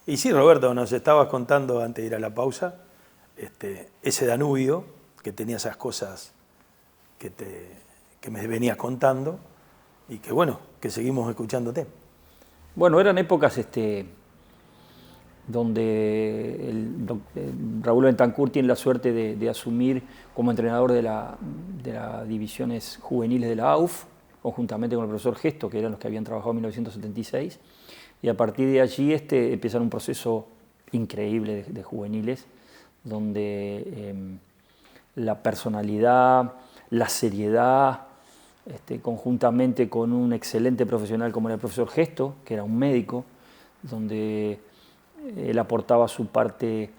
Y sí, Roberto, nos estabas contando antes de ir a la pausa, ese Danubio, que tenía esas cosas que me venías contando, y que bueno, que seguimos escuchándote. Bueno, eran épocas donde Raúl Bentancur tiene la suerte de asumir como entrenador de las divisiones juveniles de la AUF, conjuntamente con el profesor Gesto, que eran los que habían trabajado en 1976, y a partir de allí empiezan un proceso increíble de juveniles, donde la personalidad, la seriedad, conjuntamente con un excelente profesional como era el profesor Gesto, que era un médico, donde él aportaba su parte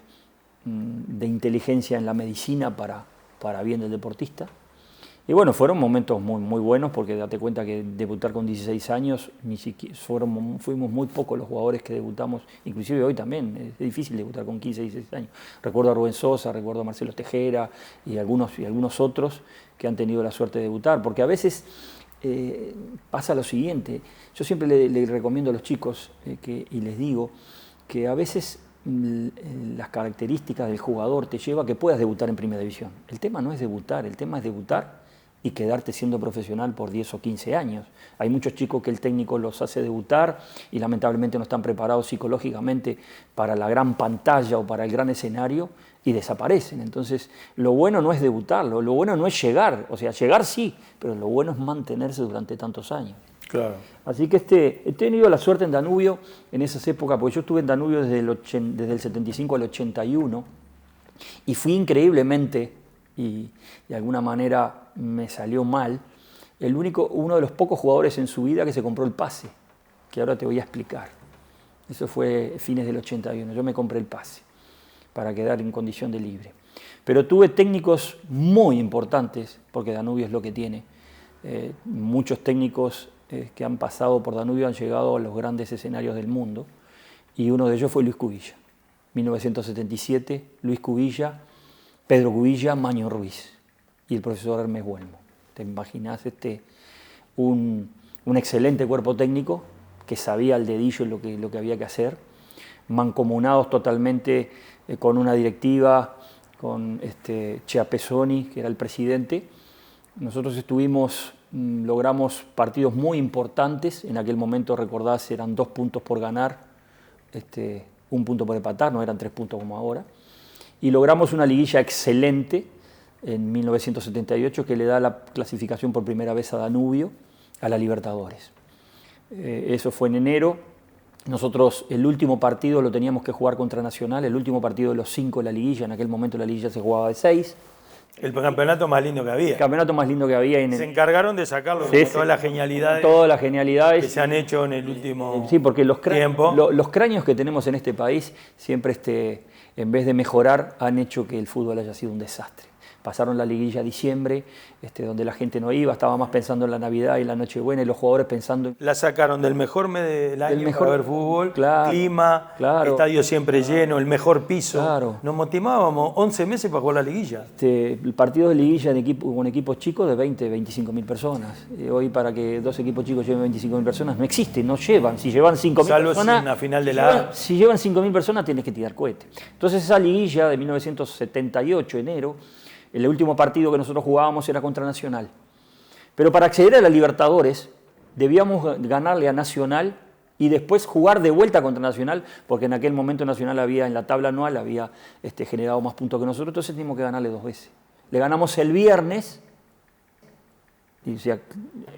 de inteligencia en la medicina para bien del deportista. Y bueno, fueron momentos muy, muy buenos, porque date cuenta que debutar con 16 años, ni siquiera fuimos muy pocos los jugadores que debutamos, inclusive hoy también, es difícil debutar con 15, 16 años. Recuerdo a Rubén Sosa, recuerdo a Marcelo Tejera y algunos otros que han tenido la suerte de debutar, porque a veces pasa lo siguiente, yo siempre le recomiendo a los chicos y les digo que a veces las características del jugador te lleva a que puedas debutar en primera división. El tema no es debutar, el tema es debutar y quedarte siendo profesional por 10 o 15 años. Hay muchos chicos que el técnico los hace debutar y lamentablemente no están preparados psicológicamente para la gran pantalla o para el gran escenario y desaparecen. Entonces, lo bueno no es debutarlo, lo bueno no es llegar, o sea, llegar sí, pero lo bueno es mantenerse durante tantos años. Claro. Así que he tenido la suerte en Danubio en esas épocas, porque yo estuve en Danubio desde el 75 al 81 y fui increíblemente, y de alguna manera me salió mal, uno de los pocos jugadores en su vida que se compró el pase, que ahora te voy a explicar. Eso fue fines del 81, yo me compré el pase para quedar en condición de libre. Pero tuve técnicos muy importantes, porque Danubio es lo que tiene. Muchos técnicos que han pasado por Danubio han llegado a los grandes escenarios del mundo, y uno de ellos fue Luis Cubilla. 1977, Luis Cubilla, Pedro Cubilla, Maño Ruiz y el profesor Hermes Huelmo. ¿Te imaginas un excelente cuerpo técnico que sabía al dedillo lo que había que hacer, mancomunados totalmente con una directiva, con Chea Pesoni, que era el presidente? Nosotros logramos partidos muy importantes. En aquel momento, recordás, eran 2 puntos por ganar, 1 punto por empatar, no eran 3 puntos como ahora. Y logramos una liguilla excelente en 1978 que le da la clasificación por primera vez a Danubio a la Libertadores. Eso fue en enero. Nosotros el último partido lo teníamos que jugar contra Nacional, el último partido de los 5 de la liguilla. En aquel momento la liguilla se jugaba de 6. El campeonato más lindo que había. El campeonato más lindo que había. Se encargaron de sacarlo, sí, todas las genialidades. Todas las genialidades que se han hecho en el último sí, porque los tiempo. Los cráneos que tenemos en este país siempre, en vez de mejorar, han hecho que el fútbol haya sido un desastre. Pasaron la liguilla a diciembre, donde la gente no iba, estaba más pensando en la Navidad y la Nochebuena, y los jugadores pensando en... La sacaron del mejor mes del año para ver fútbol, claro, clima, claro, estadio siempre lleno, el mejor piso. Claro. Nos motivábamos 11 meses para jugar la liguilla. El partido de liguilla con equipos chicos de 20, 25 mil personas. Hoy, para que 2 equipos chicos lleven 25 mil personas, no existe, no llevan. Si llevan 5 mil personas... Salvo una final de la... Si llevan 5 mil personas, tienes que tirar cohete. Entonces, esa liguilla de 1978, enero, el último partido que nosotros jugábamos era contra Nacional. Pero para acceder a la Libertadores debíamos ganarle a Nacional y después jugar de vuelta contra Nacional, porque en aquel momento Nacional en la tabla anual había generado más puntos que nosotros, entonces teníamos que ganarle 2 veces. Le ganamos el viernes, y, o sea,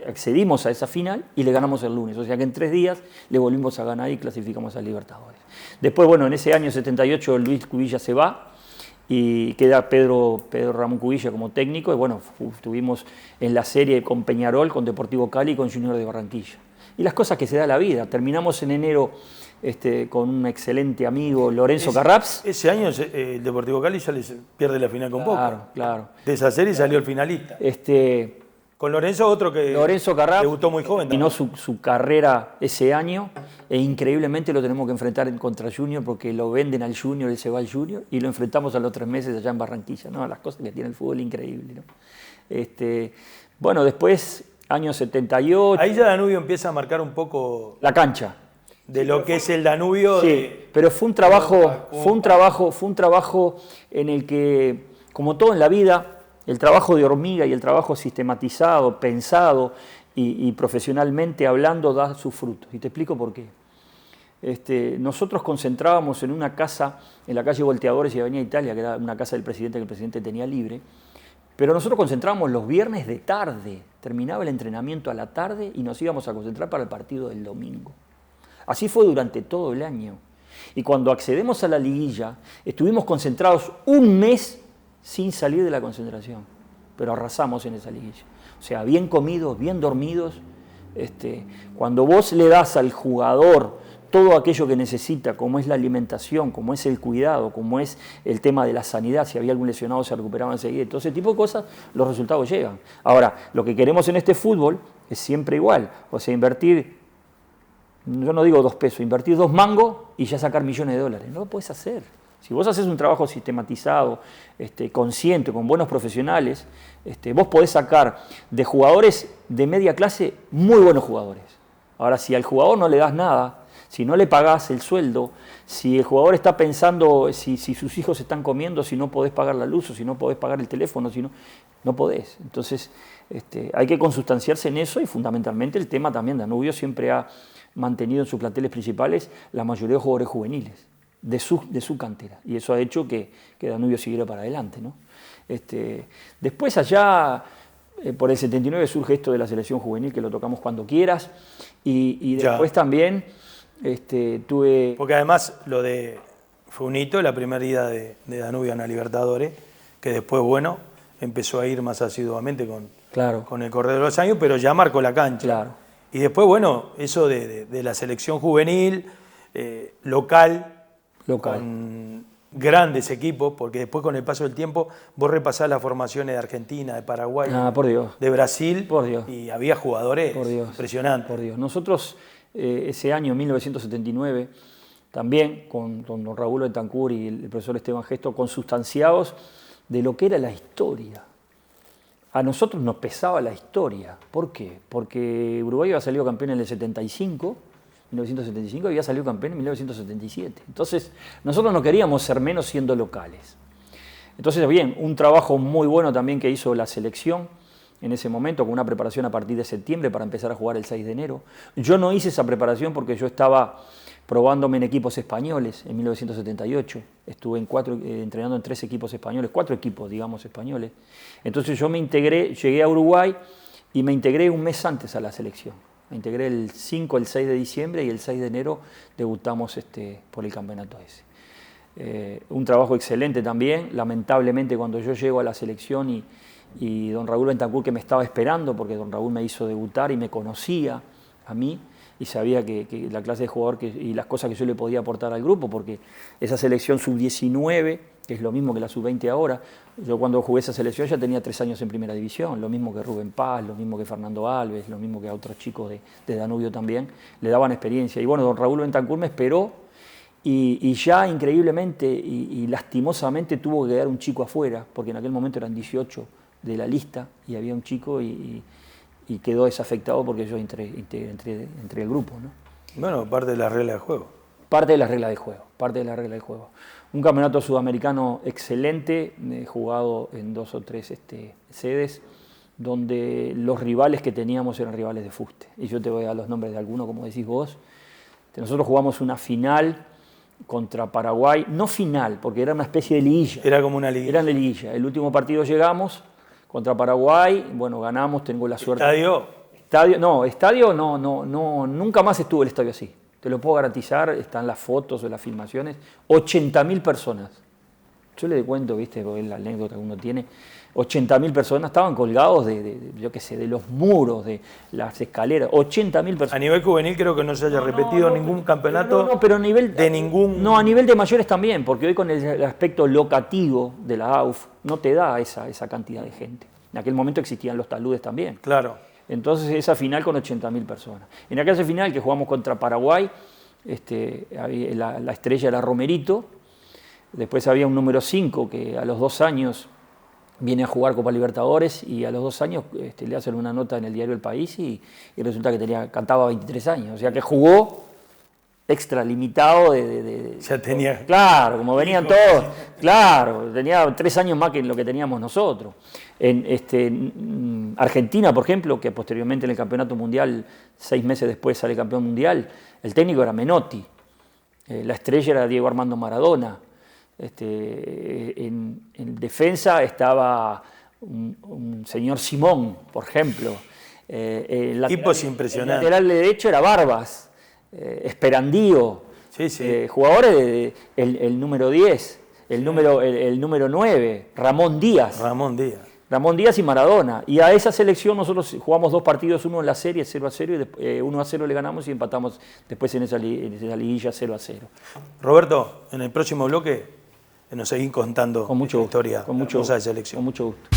accedimos a esa final, y le ganamos el lunes. O sea que en 3 días le volvimos a ganar y clasificamos a Libertadores. Después, bueno, en ese año 78 Luis Cubilla se va, y queda Pedro Ramón Cubilla como técnico, y bueno, estuvimos en la serie con Peñarol, con Deportivo Cali y con Junior de Barranquilla. Y las cosas que se da la vida. Terminamos en enero con un excelente amigo, Lorenzo Carraps. Ese año el Deportivo Cali ya les pierde la final con Boca. Claro. De esa serie salió el finalista. Con Lorenzo, otro que debutó muy joven. Terminó su carrera ese año, e increíblemente lo tenemos que enfrentar contra Junior, porque lo venden al Junior, él se va al Junior, y lo enfrentamos a los 3 meses allá en Barranquilla, ¿no? Las cosas que tiene el fútbol, increíble, ¿no? Bueno, después, año 78... Ahí ya Danubio empieza a marcar un poco... La cancha. de lo que es el Danubio. Sí, pero fue un trabajo en el que, como todo en la vida, el trabajo de hormiga y el trabajo sistematizado, pensado y profesionalmente hablando da sus frutos. Y te explico por qué. Nosotros concentrábamos en una casa en la calle Volteadores y Avenida Italia, que era una casa del presidente que el presidente tenía libre, pero nosotros concentrábamos los viernes de tarde, terminaba el entrenamiento a la tarde y nos íbamos a concentrar para el partido del domingo. Así fue durante todo el año. Y cuando accedemos a la liguilla, estuvimos concentrados un mes sin salir de la concentración, pero arrasamos en esa liguilla. O sea, bien comidos, bien dormidos. Cuando vos le das al jugador todo aquello que necesita, como es la alimentación, como es el cuidado, como es el tema de la sanidad, si había algún lesionado se recuperaba enseguida, todo ese tipo de cosas, los resultados llegan. Ahora, lo que queremos en este fútbol es siempre igual, o sea, invertir, yo no digo 2 pesos, invertir 2 mangos y ya sacar millones de dólares. No lo puedes hacer. Si vos haces un trabajo sistematizado, consciente, con buenos profesionales, vos podés sacar de jugadores de media clase muy buenos jugadores. Ahora, si al jugador no le das nada, si no le pagás el sueldo, si el jugador está pensando si sus hijos están comiendo, si no podés pagar la luz o si no podés pagar el teléfono, si no podés. Entonces, hay que consustanciarse en eso y fundamentalmente el tema también, Danubio siempre ha mantenido en sus planteles principales la mayoría de jugadores juveniles de su cantera y eso ha hecho que Danubio siguiera para adelante, ¿no? Después allá, por el 79 surge esto de la selección juvenil, que lo tocamos cuando quieras, y después también tuve... Porque además fue un hito la primera ida de Danubio a la Libertadores, que después, bueno, empezó a ir más asiduamente con el correr de los años, pero ya marcó la cancha. Claro. Y después, bueno, eso de la selección juvenil, local, con grandes equipos, porque después con el paso del tiempo vos repasás las formaciones de Argentina, de Paraguay, por Dios. de Brasil, por Dios. Y había jugadores impresionantes. Por Dios. Nosotros ese año, 1979, también con don Raúl Bentancur y el profesor Esteban Gesto, consustanciados de lo que era la historia. A nosotros nos pesaba la historia. ¿Por qué? Porque Uruguay había salido campeón en el 1975, había salido campeón en 1977. Entonces, nosotros no queríamos ser menos siendo locales. Entonces, bien, un trabajo muy bueno también que hizo la selección en ese momento, con una preparación a partir de septiembre para empezar a jugar el 6 de enero. Yo no hice esa preparación porque yo estaba probándome en equipos españoles en 1978. Estuve entrenando en 3 equipos españoles, 4 equipos, digamos, españoles. Entonces yo me integré, llegué a Uruguay y me integré un mes antes a la selección. Me integré el 5, el 6 de diciembre y el 6 de enero debutamos por el campeonato ese. Un trabajo excelente también. Lamentablemente cuando yo llego a la selección y don Raúl Bentancur, que me estaba esperando, porque don Raúl me hizo debutar y me conocía a mí, y sabía que la clase de jugador y las cosas que yo le podía aportar al grupo, porque esa selección sub-19, que es lo mismo que la sub-20 ahora, yo cuando jugué esa selección ya tenía 3 años en primera división, lo mismo que Rubén Paz, lo mismo que Fernando Alves, lo mismo que a otros chicos de Danubio también, le daban experiencia. Y bueno, don Raúl Bentancur me esperó y ya increíblemente y lastimosamente tuvo que quedar un chico afuera, porque en aquel momento eran 18 de la lista y había un chico y quedó desafectado porque yo entré el grupo, ¿no? Bueno, parte de la regla de juego. Parte de la regla de juego. Un campeonato sudamericano excelente, jugado en 2 o 3 sedes, donde los rivales que teníamos eran rivales de fuste. Y yo te voy a dar los nombres de algunos, como decís vos. Nosotros jugamos una final contra Paraguay, no final, porque era una especie de liguilla. Era como una liguilla. Era una liguilla. El último partido llegamos contra Paraguay, bueno, ganamos, tengo la suerte. ¿Estadio? No, nunca más estuvo el estadio así. Te lo puedo garantizar, están las fotos o las filmaciones. 80.000 personas. Yo le cuento, viste, porque es la anécdota que uno tiene. 80.000 personas estaban colgados de los muros, de las escaleras. 80.000 personas. A nivel juvenil creo que no se haya repetido ningún campeonato. Pero a nivel de ningún. No, a nivel de mayores también, porque hoy con el aspecto locativo de la AUF no te da esa cantidad de gente. En aquel momento existían los taludes también. Claro. Entonces esa final con 80.000 personas. En aquella final que jugamos contra Paraguay, la estrella era Romerito. Después había un número 5 que a los 2 años viene a jugar Copa Libertadores y a los 2 años le hacen una nota en el diario El País y resulta que cantaba 23 años. O sea que jugó extra limitado Ya tenía... Claro, como venían todos, claro, tenía 3 años más que lo que teníamos nosotros. En Argentina, por ejemplo, que posteriormente en el campeonato mundial, 6 meses después sale campeón mundial, el técnico era Menotti, la estrella era Diego Armando Maradona. En defensa estaba un señor Simón, por ejemplo. Tipos impresionantes. El lateral derecho era Barbas. Esperandío, sí, sí. Jugadores el número 10, el número 9, Ramón Díaz y Maradona. Y a esa selección nosotros jugamos 2 partidos, uno en la serie 0-0 y 1-0 le ganamos y empatamos después en esa liguilla 0-0. Roberto, en el próximo bloque nos seguís contando con mucho la historia gusto, con mucho de selección. Con mucho gusto.